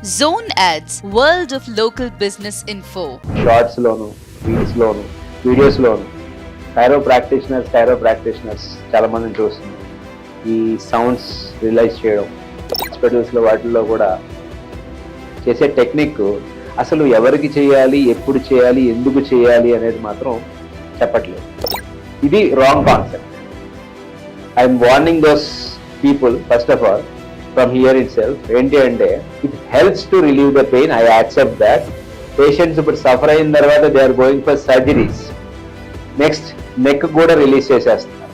Zone Ads, World of Local Business Info. Shorts లోను, reels లోను, videos లోను chiropractitioners చాలా మందిని చూస్తున్నాం. ఈ సౌండ్స్ రియలైజ్ చేయడం, హాస్పిటల్స్లో వాటిల్లో కూడా చేసే టెక్నిక్ అసలు ఎవరికి చేయాలి, ఎప్పుడు చేయాలి, ఎందుకు చేయాలి అనేది మాత్రం చెప్పట్లేదు. ఇది wrong concept. I'm warning those people first of all from here itself. ఏంటి అంటే it helps to relieve the pain. I accept that. Patients ఇప్పుడు సఫర్ అయిన తర్వాత they are going for surgeries. Next neck కూడా రిలీజ్ చేసేస్తున్నారు.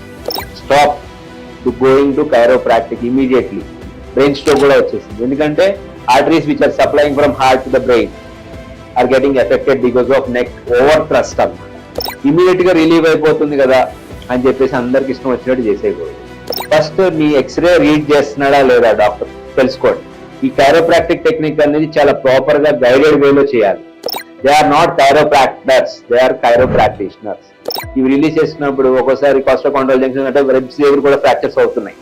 Stop going to chiropractic immediately. Brain stroke కూడా వచ్చేసింది. ఎందుకంటే arteries which are supplying from heart to the brain are getting affected because of neck over thrust అన్నమాట. Immediate గా relieve అయిపోతుంది కదా అని చెప్పేసి అందరికి ఇష్టం వచ్చినట్టు చేసేయకూడదు. ఫస్ట్ మీ ఎక్స్రే రీడ్ చేస్తున్నాడా లేదా డాక్టర్ తెలుసుకోండి. ఈ కైరోప్రాక్టిక్ టెక్నిక్ అనేది చాలా ప్రాపర్ గా గైడెడ్ వేలో చేయాలి. They are not chiropractors, they are chiropractitioners. ఇవి రిలీజ్ చేసినప్పుడు ఒక్కోసారి కాస్టోకాండ్రల్ జంక్షన్ అంటే రెబ్స్ దగ్గర కూడా ఫ్రాక్చర్స్ అవుతున్నాయి.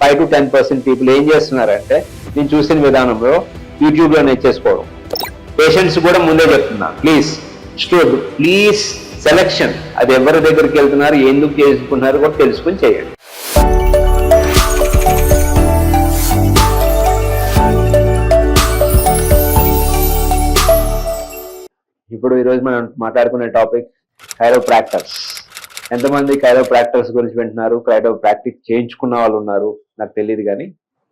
5 to 10% పీపుల్ ఏం చేస్తున్నారంటే నేను చూసిన విధానంలో యూట్యూబ్ లో నేర్చేసుకోవడం. పేషెంట్స్ కూడా ముందే చెప్తున్నా, ప్లీజ్ సెలెక్షన్, అది ఎవరి దగ్గరికి వెళ్తున్నారు, ఎందుకు చేసుకున్నారు కూడా తెలుసుకుని చేయండి. ఇప్పుడు ఈరోజు మనం మాట్లాడుకునే టాపిక్ కైరోప్రాక్టర్స్. ఎంతమంది కైరోప్రాక్టర్స్ గురించి వింటున్నారు, కైరోప్రాక్టిక్ చేయించుకున్న వాళ్ళు ఉన్నారు నాకు తెలియదు. కానీ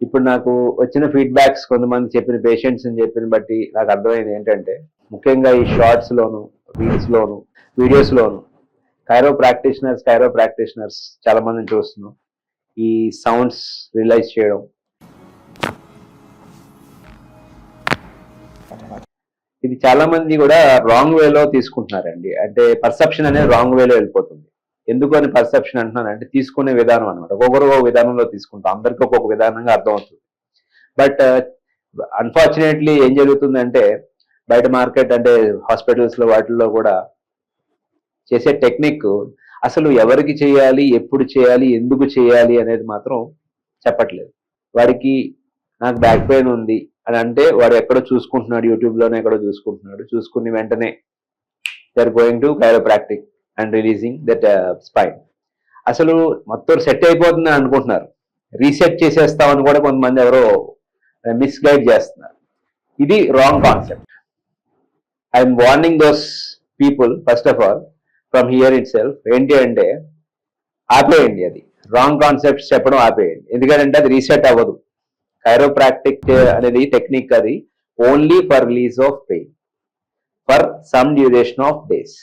ఇప్పుడు నాకు వచ్చిన ఫీడ్బ్యాక్స్, కొంతమంది చెప్పిన పేషెంట్స్ అని చెప్పిన బట్టి నాకు అర్థమైంది ఏంటంటే, ముఖ్యంగా ఈ షార్ట్స్ లోను, రీల్స్ లోను, వీడియోస్ లోను కైరోప్రాక్టీషనర్స్ చాలా మందిని చూస్తున్నాం. ఈ సౌండ్స్ రియలైజ్ చేయడం, ఇది చాలా మంది కూడా రాంగ్ వేలో తీసుకుంటున్నారండి. అంటే పర్సెప్షన్ అనేది రాంగ్ వేలో వెళ్ళిపోతుంది. ఎందుకు అని పర్సెప్షన్ అంటున్నానంటే తీసుకునే విధానం అనమాట. ఒక్కొక్కరు ఒక విధానంలో తీసుకుంటాం, అందరికీ ఒక్కొక్క విధానంగా అర్థమవుతుంది. బట్ అన్ఫార్చునేట్లీ ఏం జరుగుతుందంటే బయట మార్కెట్ అంటే హాస్పిటల్స్ లో వాటిల్లో కూడా చేసే టెక్నిక్ అసలు ఎవరికి చేయాలి, ఎప్పుడు చేయాలి, ఎందుకు చేయాలి అనేది మాత్రం చెప్పట్లేదు. వాడికి నాకు బ్యాక్ పెయిన్ ఉంది అని అంటే వాడు ఎక్కడో చూసుకుంటున్నాడు, యూట్యూబ్ లోనే ఎక్కడో చూసుకుంటున్నాడు. చూసుకుని వెంటనే they are going to chiropractic and releasing that spine. అసలు మొత్తం సెట్ అయిపోతుంది అని అనుకుంటున్నారు. రీసెట్ చేసేస్తామని కూడా కొంతమంది ఎవరో మిస్గైడ్ చేస్తున్నారు. ఇది wrong concept. I'm warning those people first of all from here it self. ఏంటి అంటే ఆపేయండి, అది రాంగ్ కాన్సెప్ట్స్ చెప్పడం ఆపేయండి. ఎందుకంటే అది రీసెట్ అవ్వదు. కైరోప్రాక్టిక్ అనేది టెక్నిక్ అది only for release of pain for some duration of days.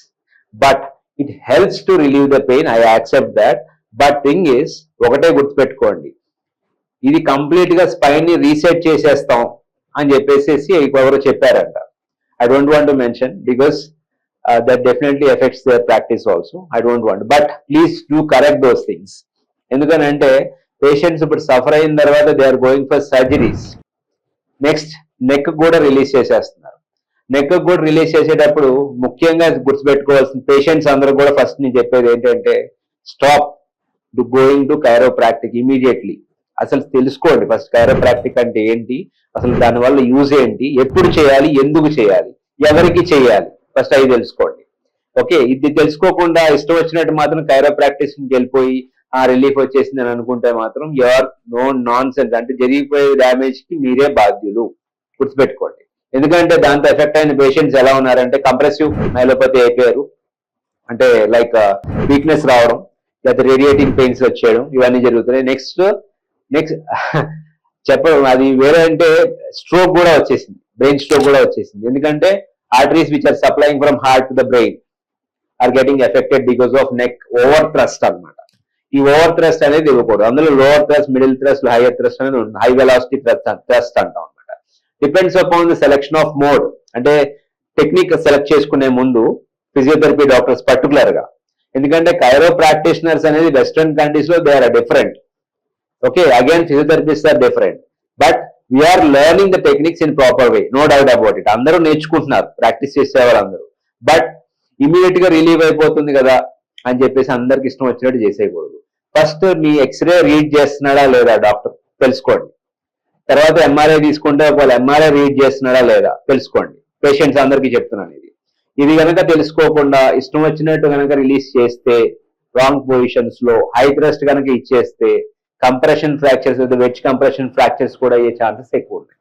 But it helps to relieve the pain. I accept that. But thing is, ఒకటే గుర్తుపెట్టుకోండి, ఇది కంప్లీట్ గా స్పైన్ ని రీసెట్ చేసేస్తాం అని చెప్పేసి ఎవరో చెప్పారంట. I don't want to mention because that definitely affects their practice also. I don't want, but please do correct those things. ఎందుకనంటే పేషెంట్స్ ఇప్పుడు సఫర్ అయిన తర్వాత they are going for surgeries. Next neck కూడా రిలీజ్ చేసేస్తున్నారు. Neck కూడా release చేసేటప్పుడు ముఖ్యంగా గుర్తుపెట్టుకోవాల్సిన పేషెంట్స్ అందరూ కూడా ఫస్ట్ నేను చెప్పేది ఏంటంటే, stop going to chiropractic immediately. అసలు తెలుసుకోండి ఫస్ట్ కైరోప్రాక్టిక్ అంటే ఏంటి, అసలు దానివల్ల యూజ్ ఏంటి, ఎప్పుడు చేయాలి, ఎందుకు చేయాలి, ఎవరికి చేయాలి, ఫస్ట్ అవి తెలుసుకోండి. ఓకే, ఇది తెలుసుకోకుండా ఇష్టం వచ్చినట్టు మాత్రం కైరోప్రాక్టిస్ వెళ్ళిపోయి ఆ రిలీఫ్ వచ్చేసింది అని అనుకుంటే మాత్రం యూఆర్ నో నాన్ సెన్స్. అంటే జరిగిపోయే డ్యామేజ్ కి మీరే బాధ్యులు, గుర్తుపెట్టుకోండి. ఎందుకంటే దాంతో ఎఫెక్ట్ అయిన పేషెంట్స్ ఎలా ఉన్నారంటే కంప్రెసివ్ మైలోపతి అయిపోయారు. అంటే లైక్ వీక్నెస్ రావడం, లేకపోతే రేడియేటింగ్ పెయిన్స్ వచ్చేయడం, ఇవన్నీ జరుగుతున్నాయి. నెక్స్ట్ చెప్పడం అది వేరే అంటే స్ట్రోక్ కూడా వచ్చేసింది, బ్రెయిన్ స్ట్రోక్ కూడా వచ్చేసింది. ఎందుకంటే arteries which are supplying from heart to the brain are getting affected because of neck over thrust అనమాట. ఈ ఓవర్ థ్రస్ట్ అనేది ఇవ్వకూడదు. అందులో lower thrust, middle thrust, higher thrust అనేది ఉంది. హై వెలాసిటీ థ్రస్ట్ అంటాం అనమాట. Depends upon the selection of mode. అంటే టెక్నిక్ సెలెక్ట్ చేసుకునే ముందు ఫిజియోథెరపీ డాక్టర్స్ పర్టికులర్ గా, ఎందుకంటే కైరో ప్రాక్టీషనర్స్ అనేది వెస్ట్రన్ కంట్రీస్ లో they are different. Okay, again physiotherapist are different. But we are learning the techniques in proper way, no doubt about it. అందరూ నేర్చుకుంటున్నారు, practice చేసేవారు అందరూ. బట్ ఇమీడియట్ గా రిలీవ్ అయిపోతుంది కదా అని చెప్పేసి అందరికి ఇష్టం వచ్చినట్టు చేసేయకూడదు. ఫస్ట్ మీ ఎక్స్రే రీడ్ చేస్తున్నాడా లేదా డాక్టర్ తెలుసుకోండి. తర్వాత ఎంఆర్ఐ తీసుకుంటే ఒకవేళ ఎంఆర్ఐ రీడ్ చేస్తున్నాడా లేదా తెలుసుకోండి. పేషెంట్స్ అందరికీ చెప్తున్నాను ఇది కనుక తెలుసుకోకుండా ఇష్టం వచ్చినట్టు కనుక రిలీజ్ చేస్తే రాంగ్ పొజిషన్స్ లో హై థ్రస్ట్ కనుక ఇచ్చేస్తే compression fractures veg compression fractures కూడా అయ్యే ఛాన్సెస్ ఎక్కువ ఉన్నాయి.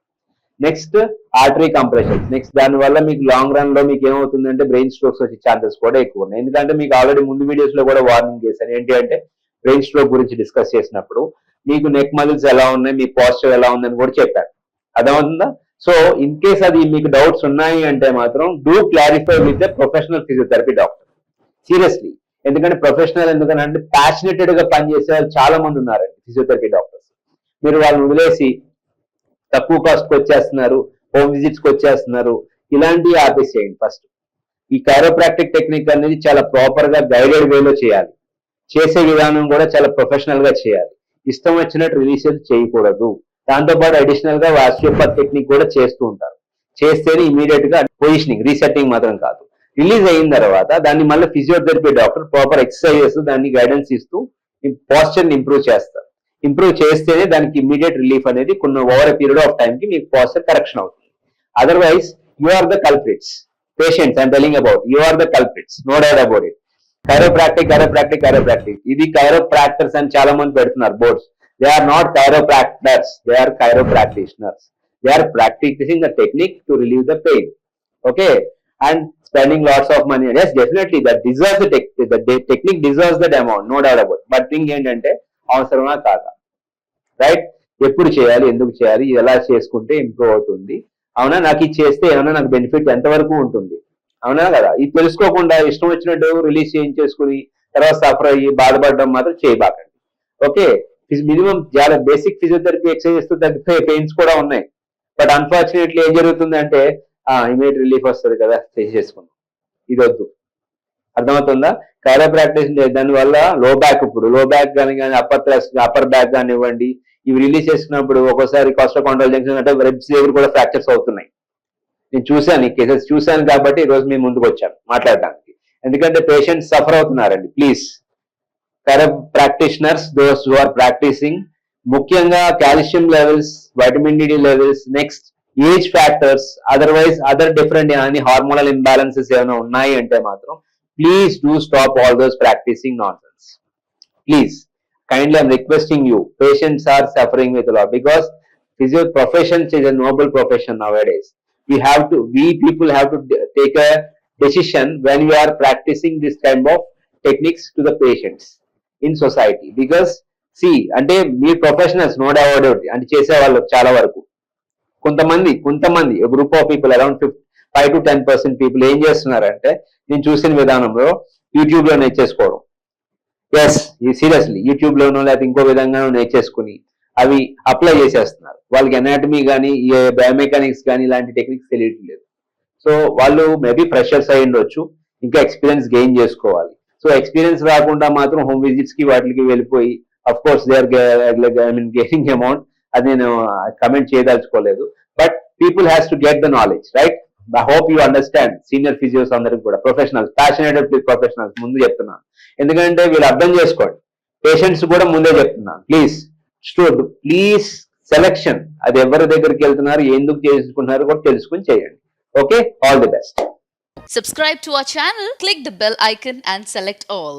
Next artery compressions. నెక్స్ట్ దానివల్ల మీకు లాంగ్ రన్ లో మీకు ఏమవుతుందంటే బ్రెయిన్ స్ట్రోక్స్ వచ్చే ఛాన్సెస్ కూడా ఎక్కువ ఉన్నాయి. ఎందుకంటే మీకు ఆల్రెడీ ముందు వీడియోస్ లో కూడా వార్నింగ్ చేశాను. ఏంటి అంటే బ్రెయిన్ స్ట్రోక్ గురించి డిస్కస్ చేసినప్పుడు మీకు నెక్ మజిల్స్ ఎలా ఉన్నాయి, మీ పాస్చర్ ఎలా ఉందని కూడా చెప్పాను. అర్థమవుతుందా? సో ఇన్ కేస్ అది మీకు డౌట్స్ ఉన్నాయి అంటే మాత్రం do clarify with the professional physiotherapy doctor. Seriously. ఎందుకంటే ప్రొఫెషనల్ ఎందుకంటే ప్యాషనేటెడ్ గా పనిచేసే వాళ్ళు చాలా మంది ఉన్నారండి ఫిజియోథెరపీ డాక్టర్స్. మీరు వాళ్ళని వదిలేసి తక్కువ కాస్ట్ కి వచ్చేస్తున్నారు, హోమ్ విజిట్స్ కి వచ్చేస్తున్నారు, ఇలాంటివి ఆపేసేయండి ఫస్ట్. ఈ కైరోప్రాక్టిక్ టెక్నిక్ అనేది చాలా ప్రాపర్ గా గైడెడ్ వేలో చేయాలి. చేసే విధానం కూడా చాలా ప్రొఫెషనల్ గా చేయాలి. ఇష్టం వచ్చినట్టు రిలీజెస్ చేయకూడదు. దాంతోపాటు అడిషనల్ గా వాస్టియోపత్ టెక్నిక్ కూడా చేస్తూ ఉంటారు. చేస్తేనే ఇమీడియట్ గా పొజిషనింగ్ రీసెట్టింగ్ మాత్రం కాదు. రిలీజ్ అయిన తర్వాత దాన్ని మళ్ళీ ఫిజియోథెరపీ డాక్టర్ ప్రాపర్ ఎక్సర్సైజెస్ దాన్ని గైడెన్స్ ఇస్తూ పోస్చర్ ని ఇంప్రూవ్ చేస్తారు. ఇంప్రూవ్ చేస్తేనే దానికి ఇమీడియట్ రిలీఫ్ అనేది కొన్ని over a period of time కి మీకు పోస్చర్ కరెక్షన్ అవుతుంది. Otherwise you are the culprits. Patients I'm telling about you are the culprits. No doubt about it. Chiropractic ఇది కైరోప్రాక్టర్స్ అని చాలా మంది పెడుతున్నారు boards. They are not chiropractors, they are chiropractitioners. They are practising the technique to relieve the pain. Okay, and spending lots of money. Yes, definitely that deserves the technique deserves that amount, no doubt about it. But thing ఏంటంటే అవసరమా కాదా, right? ఎప్పుడు చేయాలి, ఎందుకు చేయాలి, ఎలా చేసుకుంటే improve అవుతుంది, అవునా, నాకు ఇది చేస్తే ఏమైనా నాకు బెనిఫిట్ ఎంతవరకు ఉంటుంది, అవునా కదా? ఇది తెలుసుకోకుండా ఇష్టం వచ్చినట్టు రిలీజ్ చేయించేసుకుని తర్వాత సఫర్ అయ్యి బాధపడడం మాత్రం చేయబాకండి. ఓకే, మినిమం చాలా బేసిక్ ఫిజియోథెరపీ ఎక్సర్సైజెస్ తో తగ్గిపోయే పెయిన్స్ కూడా ఉన్నాయి. బట్ అన్ఫార్చునేట్లీ ఏం జరుగుతుంది అంటే ఇమీడియట్ రిలీఫ్ వస్తుంది కదా, చేసేసుకుందాం. ఇది వద్దు. అర్థమవుతుందా? కైరోప్రాక్టిస్ దానివల్ల లో బ్యాక్ కానీ అప్పర్ బ్యాక్ కానివ్వండి, ఇవి రిలీజ్ చేసుకున్నప్పుడు ఒక్కోసారి కాస్టో కాండ్రల్ జంక్షన్ అంటే రెబ్స్ దగ్గర కూడా ఫ్రాక్చర్స్ అవుతున్నాయి. నేను చూశాను, ఈ కేసెస్ చూశాను కాబట్టి ఈ రోజు మీ ముందుకు వచ్చాను మాట్లాడడానికి. ఎందుకంటే పేషెంట్స్ సఫర్ అవుతున్నారండి. Please chiropractitioners, those who are practising, ముఖ్యంగా calcium levels, vitamin D levels, next age factors, otherwise other different అని హార్మోనల్ ఇంబ్యాలెన్సెస్ ఏమైనా ఉన్నాయి అంటే మాత్రం please do stop all those practising nonsense. Please, kindly I'm requesting you. Patients are suffering with a lot because physio profession is a noble profession nowadays. We people have to take a decision when we are practicing this kind of techniques to the patients in society. Because see, అంటే మీ professionals no doubt అంటే చేసేవాళ్ళు చాలా వరకు కొంతమంది group of people around 5 to 10% people ఏం చేస్తున్నారంటే నేను చూసిన విధానంలో యూట్యూబ్ లో నేర్చేసుకోవడం. ఎస్, సీరియస్లీ యూట్యూబ్ లోనో లేకపోతే ఇంకో విధంగా నేర్చేసుకుని అవి అప్లై చేసేస్తున్నారు. వాళ్ళకి ఎనాటమీ కానీ బయోమెకానిక్స్ కానీ ఇలాంటి టెక్నిక్స్ తెలియట్లేదు. సో వాళ్ళు మేబీ ఫ్రెషర్స్ అయి ఉండొచ్చు, ఇంకా ఎక్స్పీరియన్స్ గెయిన్ చేసుకోవాలి. సో ఎక్స్పీరియన్స్ రాకుండా మాత్రం హోమ్ విజిట్స్ కి వాటికి వెళ్ళిపోయి of course they are gaining amount, అది నేను కమెంట్ చేయదలుచుకోలేదు. But people has to get the knowledge, right? I hope you understand. Senior physios అందరికి కూడా ప్రొఫెషనల్స్, ప్యాషనేటెడ్ ప్రొఫెషనల్స్ ముందు చెప్తున్నాను. ఎందుకంటే వీళ్ళు అర్థం చేసుకోండి. పేషెంట్స్ కూడా ముందే చెప్తున్నాను. ప్లీజ్ సెలెక్షన్, అది ఎవరి దగ్గరికి వెళ్తున్నారు, ఎందుకు చేసుకుంటున్నారు కూడా తెలుసుకుని చేయండి. Okay, all the best. Subscribe to our channel, click the bell icon and select all.